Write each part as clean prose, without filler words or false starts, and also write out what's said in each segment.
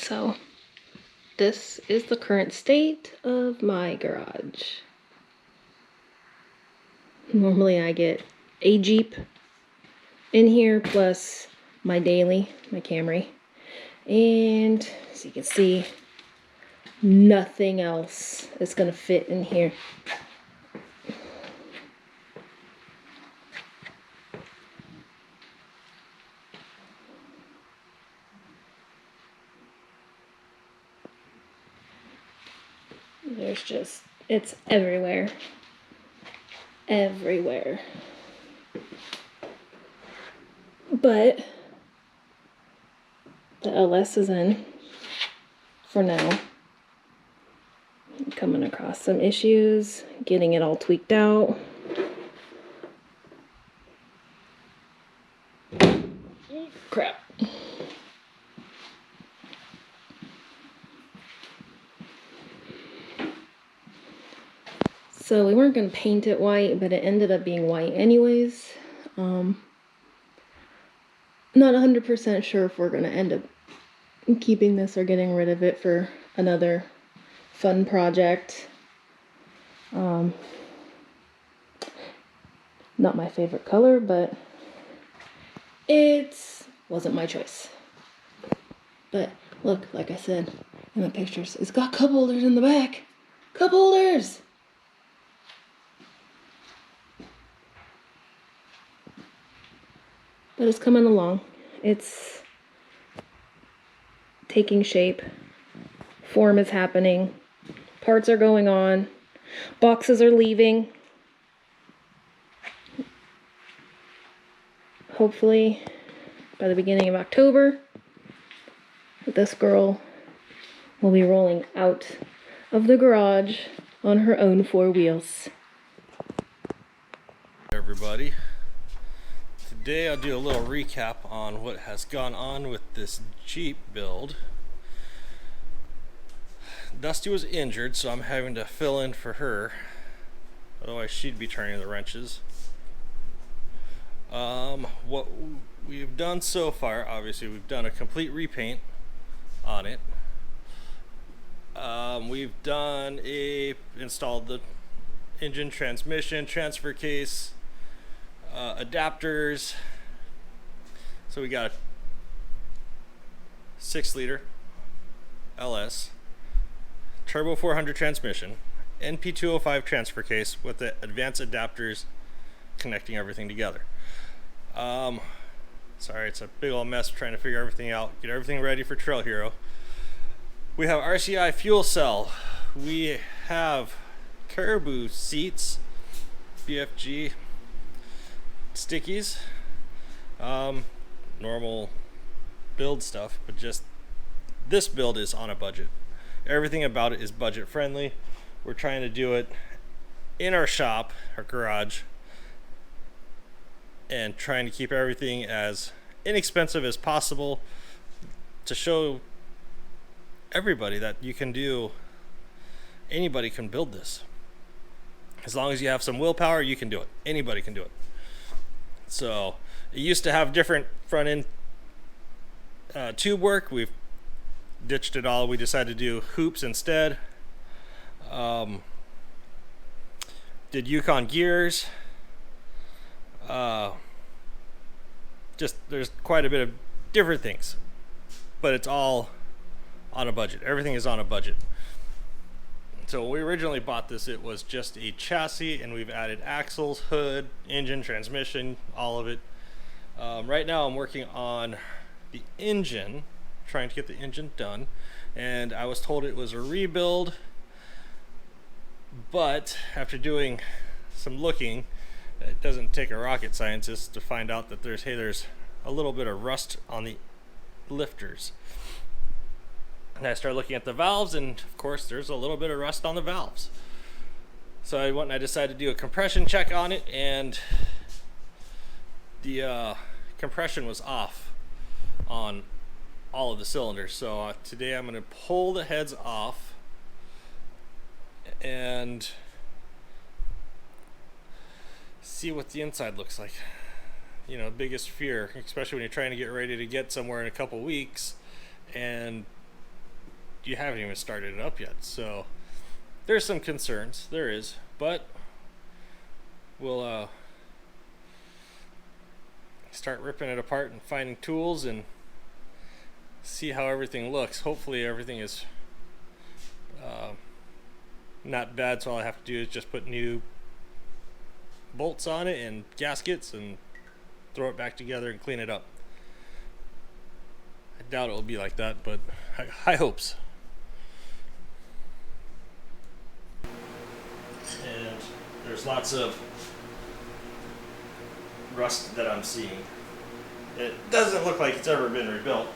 So this is the current state of my garage. Normally I get a Jeep in here plus my daily, my Camry. And as you can see, nothing else is gonna fit in here. There's just, it's everywhere. Everywhere. But the LS is in for now. I'm coming across some issues, getting it all tweaked out. Crap. So we weren't going to paint it white, but it ended up being white anyways. Not 100% sure if we're going to end up keeping this or getting rid of it for another fun project. Not my favorite color, but it wasn't my choice. But look, like I said in the pictures, it's got cup holders in the back. Cup holders! But it's coming along. It's taking shape. Form is happening. Parts are going on. Boxes are leaving. Hopefully by the beginning of October, this girl will be rolling out of the garage on her own 4 wheels. Everybody, today I'll do a little recap on what has gone on with this Jeep build. Dusty was injured, so I'm having to fill in for her, otherwise she'd be turning the wrenches. What we've done so far, obviously we've done a complete repaint on it. We've installed the engine, transmission, transfer case, adapters. So we got a 6-liter LS, turbo 400 transmission, NP205 transfer case with the advanced adapters connecting everything together. Sorry, it's a big old mess trying to figure everything out, get everything ready for Trail Hero. We have RCI fuel cell. We have Caribou seats, BFG stickies, normal build stuff, but just this build is on a budget. Everything about it is budget friendly. We're trying to do it in our shop, our garage, and trying to keep everything as inexpensive as possible to show everybody that you can do, anybody can build this. As long as you have some willpower, you can do it. Anybody can do it. So it used to have different front end tube work. We've ditched it all. We decided to do hoops instead. Did Yukon gears. Just there's quite a bit of different things, but it's all on a budget. Everything is on a budget. So when we originally bought this, it was just a chassis, and we've added axles, hood, engine, transmission, all of it. Right now I'm working on the engine, trying to get the engine done, and I was told it was a rebuild, but after doing some looking, it doesn't take a rocket scientist to find out that there's a little bit of rust on the lifters. And I started looking at the valves, and of course there's a little bit of rust on the valves. So I went and I decided to do a compression check on it, and the compression was off on all of the cylinders. So today I'm going to pull the heads off and see what the inside looks like. You know, biggest fear, especially when you're trying to get ready to get somewhere in a couple weeks and you haven't even started it up yet. So there's some concerns. There is, but we'll start ripping it apart and finding tools and see how everything looks. Hopefully everything is not bad, so all I have to do is just put new bolts on it and gaskets and throw it back together and clean it up. I doubt it will be like that, but high hopes. And there's lots of rust that I'm seeing. It doesn't look like it's ever been rebuilt,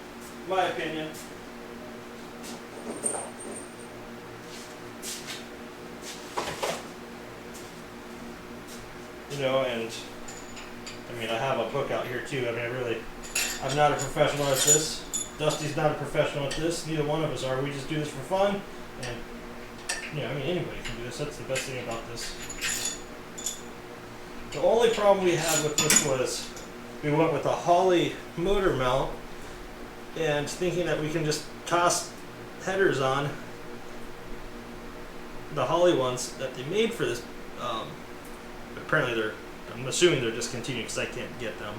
in my opinion. You know, and I mean, I have a book out here too. I mean, I'm not a professional at this. Dusty's not a professional at this. Neither one of us are. We just do this for fun. And, you know, I mean, anybody can do this. That's the best thing about this. The only problem we had with this was we went with a Holley motor mount and thinking that we can just toss headers on the Holley ones that they made for this. Apparently I'm assuming they're discontinued because I can't get them.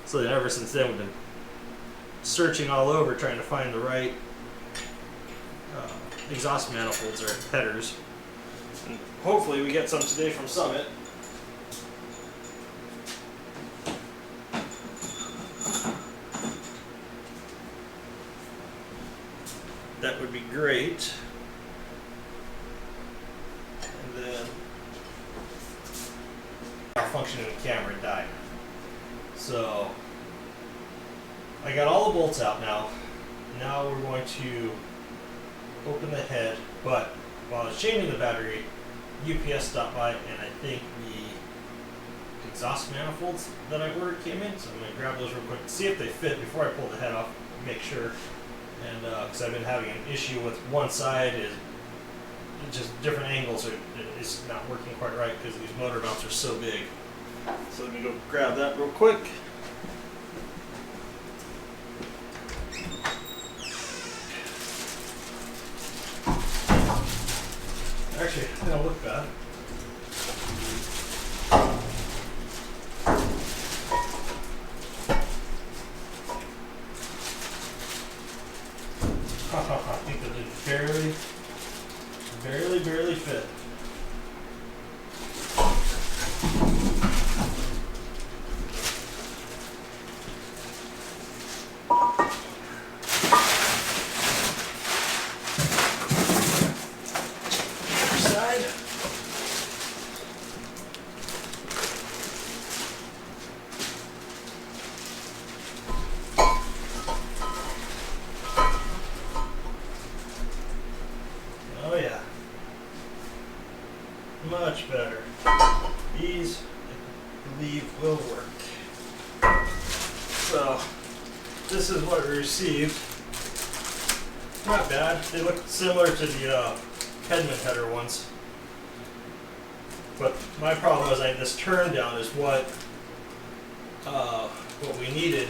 So then ever since then we've been searching all over trying to find the right exhaust manifolds or headers. And hopefully we get some today from Summit. That would be great. And then malfunctioning the camera died. So I got all the bolts out now. Now we're going to open the head, but while I was changing the battery, UPS stopped by and I think the exhaust manifolds that I ordered came in, so I'm going to grab those real quick, see if they fit before I pull the head off, make sure. And because I've been having an issue with one side, is just different angles it's not working quite right because these motor mounts are so big. So let me go grab that real quick. Actually, they don't look bad. I think that it barely fit. Oh yeah, much better. These, I believe, will work. So, this is what we received. Not bad. They look similar to the Hedman header ones. But my problem is this turn down is what we needed.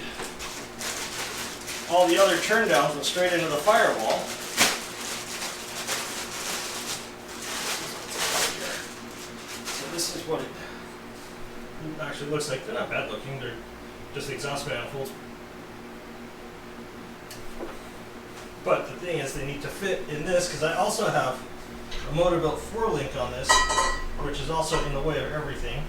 All the other turn downs went straight into the firewall. This is what it actually looks like. They're not bad looking, they're just exhaust manifolds. But the thing is, they need to fit in this because I also have a Motorbilt 4-link on this, which is also in the way of everything.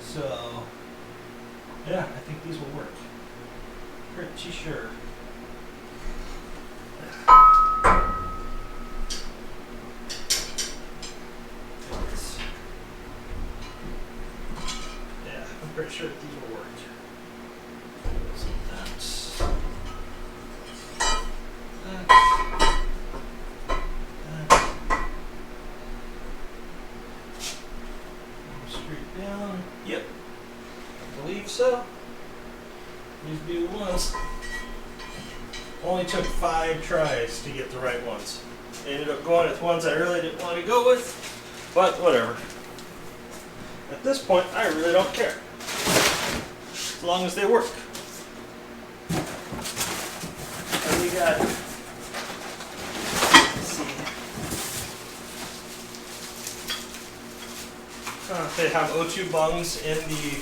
So, yeah, I think these will work. Pretty sure. Pretty sure that these will work. So that's straight down. Yep, I believe so. These be the ones. Only took 5 tries to get the right ones. I ended up going with ones I really didn't want to go with, but whatever. At this point, I really don't care. as long as they work. And we got, let's see, they have O2 bungs in the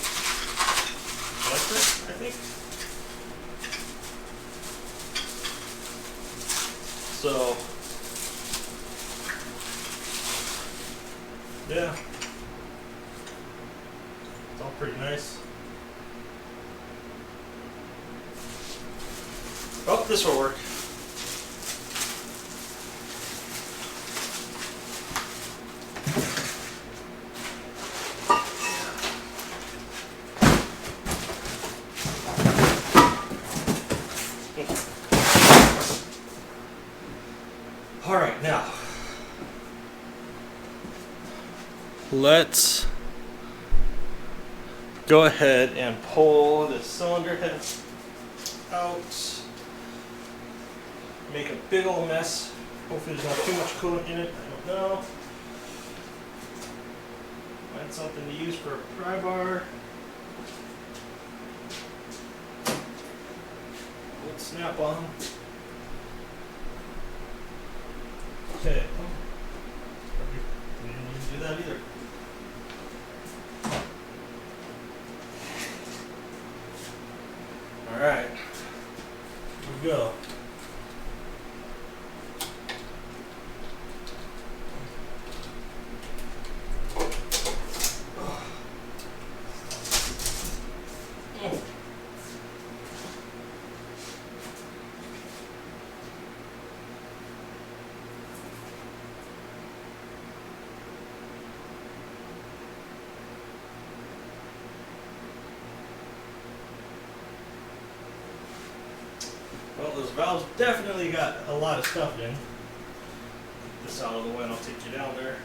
electric, I think. So, yeah, it's all pretty nice. Oh, this will work. All right, now let's go ahead and pull the cylinder head out. Make a big old mess. Hopefully there's not too much coolant in it. I don't know. Find something to use for a pry bar. Old snap on. Okay. We didn't even do that either. Alright. Here we go. Well, those valves definitely got a lot of stuff in. Get this out of the way and I'll take you down there.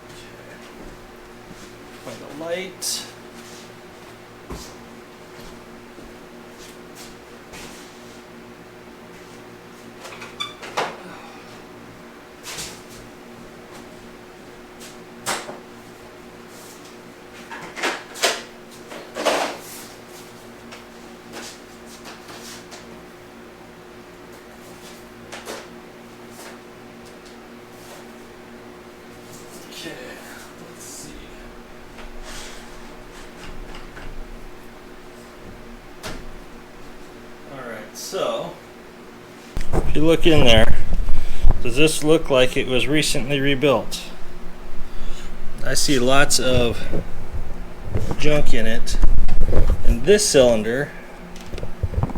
Okay. Find the light. Okay, let's see. Alright, so if you look in there, does this look like it was recently rebuilt? I see lots of junk in it. And this cylinder,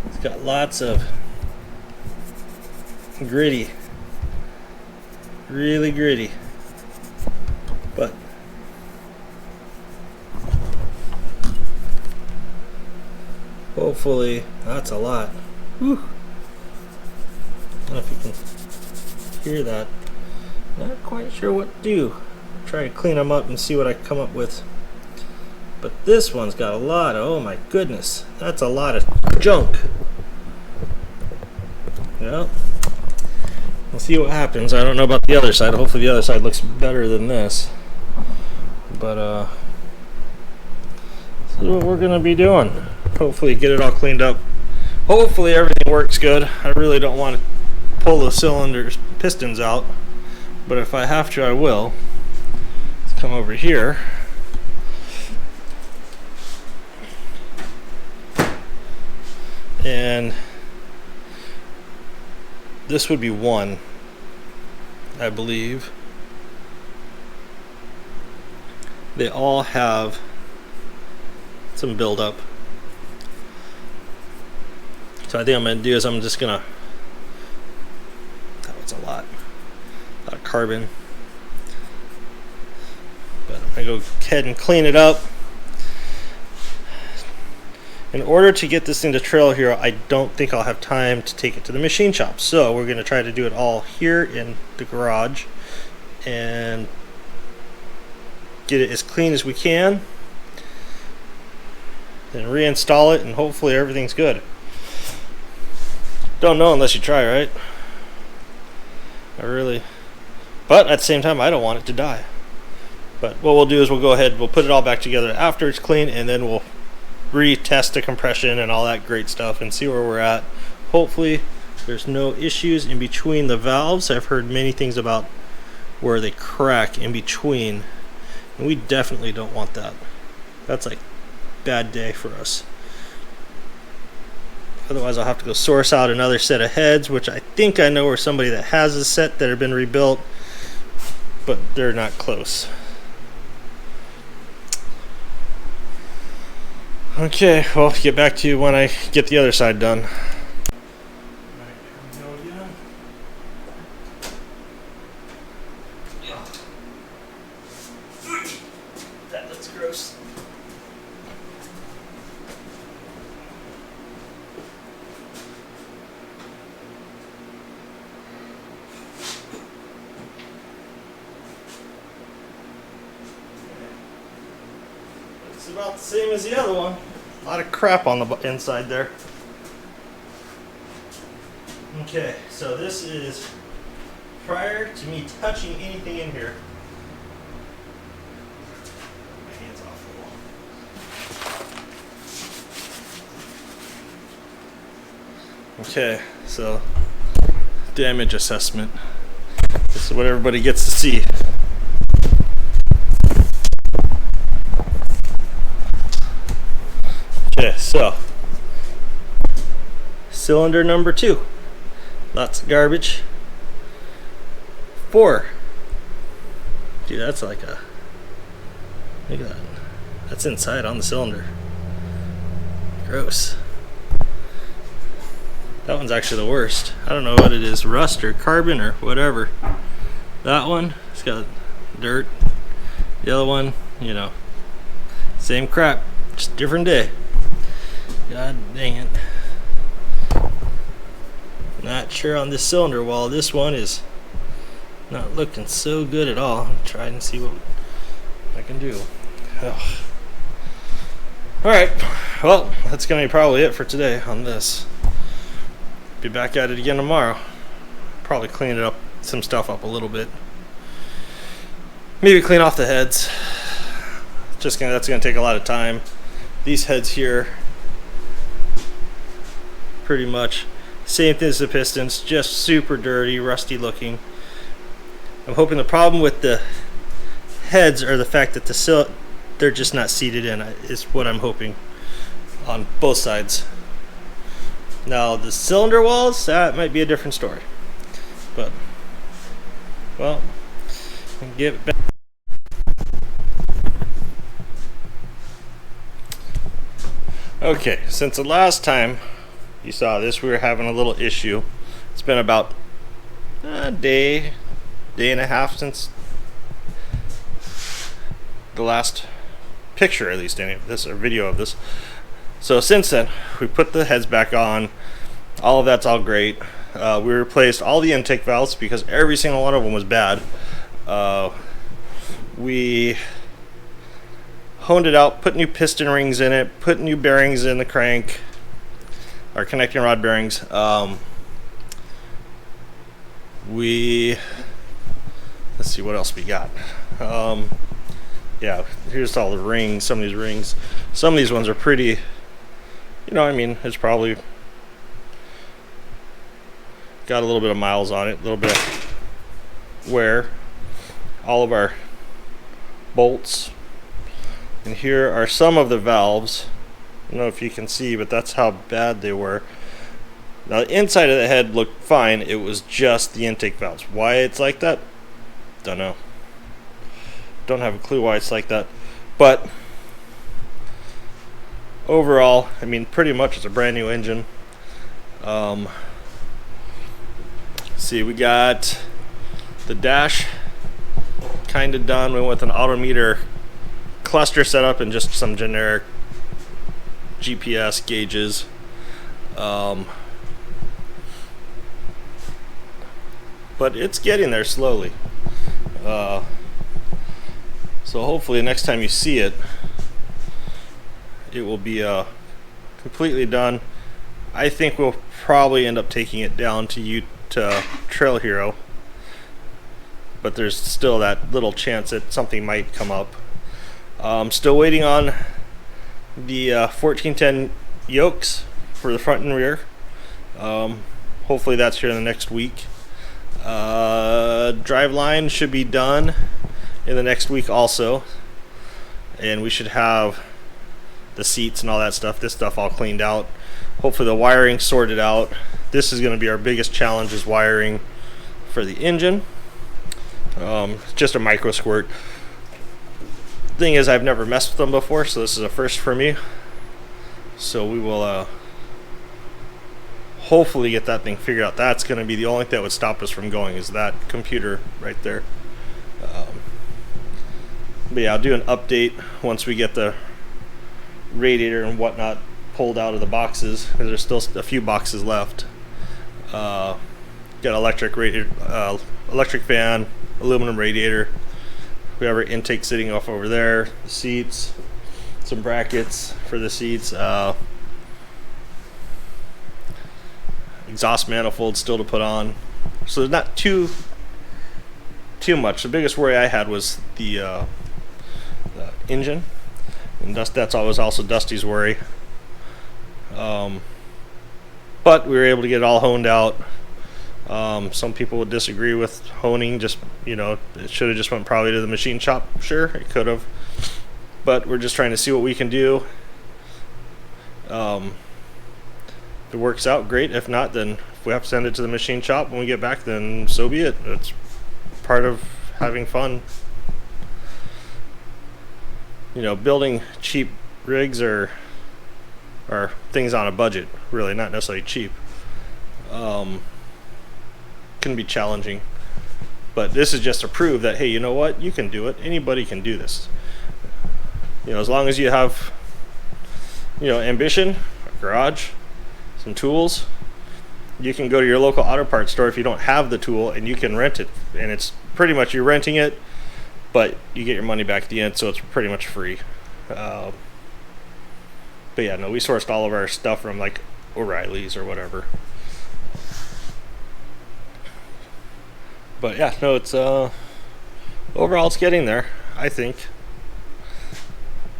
it's got lots of gritty, really gritty. But hopefully, that's a lot. Whew. I don't know if you can hear that. Not quite sure what to do. Try to clean them up and see what I come up with. But this one's got a lot of, oh my goodness, that's a lot of junk. Well, we'll see what happens. I don't know about the other side. Hopefully the other side looks better than this. But this is what we're gonna be doing. Hopefully get it all cleaned up. Hopefully everything works good. I really don't want to pull the cylinders pistons out, but if I have to, I will. Let's come over here. And this would be one, I believe. They all have some buildup. So I think I'm going to do is I'm just going to, that was a lot of carbon. But I'm going to go ahead and clean it up. In order to get this thing to trail here, I don't think I'll have time to take it to the machine shop. So we're going to try to do it all here in the garage and get it as clean as we can, then reinstall it, and hopefully everything's good. Don't know unless you try, right? But at the same time, I don't want it to die. But what we'll do is we'll go ahead, we'll put it all back together after it's clean, and then we'll retest the compression and all that great stuff and see where we're at. Hopefully there's no issues in between the valves. I've heard many things about where they crack in between, and we definitely don't want that. That's like bad day for us. Otherwise I'll have to go source out another set of heads, which I think I know where somebody that has a set that have been rebuilt, but they're not close. Okay, well, get back to you when I get the other side done. That looks gross. It's about the same as the other one. A lot of crap on the inside there. Okay, so this is prior to me touching anything in here. My hands off the wall. Okay, so damage assessment. This is what everybody gets to see. Okay, so cylinder number 2, lots of garbage. 4, dude, that's like a, look at that, that's inside on the cylinder. Gross. That one's actually the worst. I don't know what it is, rust or carbon or whatever. That one, it's got dirt. The other one, you know, same crap, just different day. God dang it. Not sure on this cylinder wall. This one is not looking so good at all. I'm trying to see what I can do. Alright, well, that's going to be probably it for today on this. Be back at it again tomorrow. Probably clean it up, some stuff up a little bit. Maybe clean off the heads. That's going to take a lot of time. These heads here, pretty much same thing as the pistons, just super dirty, rusty looking. I'm hoping the problem with the heads are the fact that they're just not seated in, is what I'm hoping on both sides. Now the cylinder walls, that might be a different story, but well, get back. Okay, since the last time you saw this, we were having a little issue. It's been about a day and a half since the last picture, at least, any of this or video of this. So since then, we put the heads back on. All of that's all great. We replaced all the intake valves because every single one of them was bad. We honed it out, put new piston rings in it, put new bearings in the crank, our connecting rod bearings. Let's see what else we got. Yeah, here's all the rings, some of these rings. Some of these ones are pretty, you know, I mean, it's probably got a little bit of miles on it, a little bit of wear. All of our bolts. And here are some of the valves. I don't know if you can see, but that's how bad they were. Now the inside of the head looked fine. It was just the intake valves. Why it's like that? Don't know. Don't have a clue why it's like that. But overall, I mean, pretty much it's a brand new engine. See, we got the dash kind of done. We went with an autometer cluster setup and just some generic GPS gauges. But it's getting there slowly. So hopefully next time you see it, it will be completely done. I think we'll probably end up taking it down to Trail Hero but there's still that little chance that something might come up. Still waiting on the 1410 yokes for the front and rear. Hopefully that's here in the next week. Driveline should be done in the next week also, and we should have the seats and all that stuff, this stuff all cleaned out. Hopefully the wiring sorted out. This is going to be our biggest challenge, is wiring for the engine. Just a micro squirt. Thing is, I've never messed with them before, so this is a first for me. So we will hopefully get that thing figured out. That's going to be the only thing that would stop us from going, is that computer right there. But yeah, I'll do an update once we get the radiator and whatnot pulled out of the boxes, because there's still a few boxes left. Got electric radiator, electric fan, aluminum radiator. We have our intake sitting off over there. The seats, some brackets for the seats. Exhaust manifold still to put on. So there's not too much. The biggest worry I had was the engine, and that's always also Dusty's worry. But we were able to get it all honed out. Some people would disagree with honing. Just, it should have just went probably to the machine shop. Sure, it could have, but we're just trying to see what we can do. If it works out, great. If not, then if we have to send it to the machine shop when we get back, then so be it. It's part of having fun. Building cheap rigs are things on a budget, really, not necessarily cheap. Can be challenging, but this is just to prove that, hey, you know what, you can do it. Anybody can do this. As long as you have ambition, a garage, some tools, you can go to your local auto parts store if you don't have the tool, and you can rent it, and it's pretty much, you're renting it, but you get your money back at the end, so it's pretty much free. But yeah, no, we sourced all of our stuff from like O'Reilly's or whatever. But yeah, no, it's overall it's getting there, I think.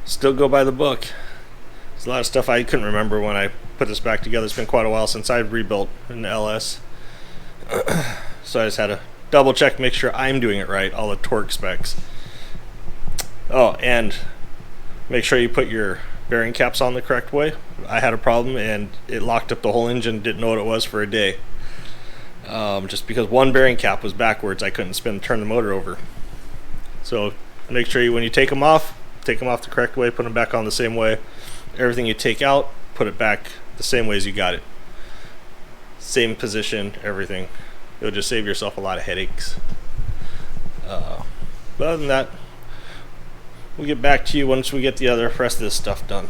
Still go by the book. There's a lot of stuff I couldn't remember when I put this back together. It's been quite a while since I've rebuilt an LS. So I just had to double check, make sure I'm doing it right, all the torque specs. Oh, and make sure you put your bearing caps on the correct way. I had a problem and it locked up the whole engine, didn't know what it was for a day. Just because one bearing cap was backwards, I couldn't turn the motor over. So make sure when you take them off the correct way, put them back on the same way. Everything you take out, put it back the same way as you got it. Same position, everything. It'll just save yourself a lot of headaches. But other than that, we'll get back to you once we get the rest of this stuff done.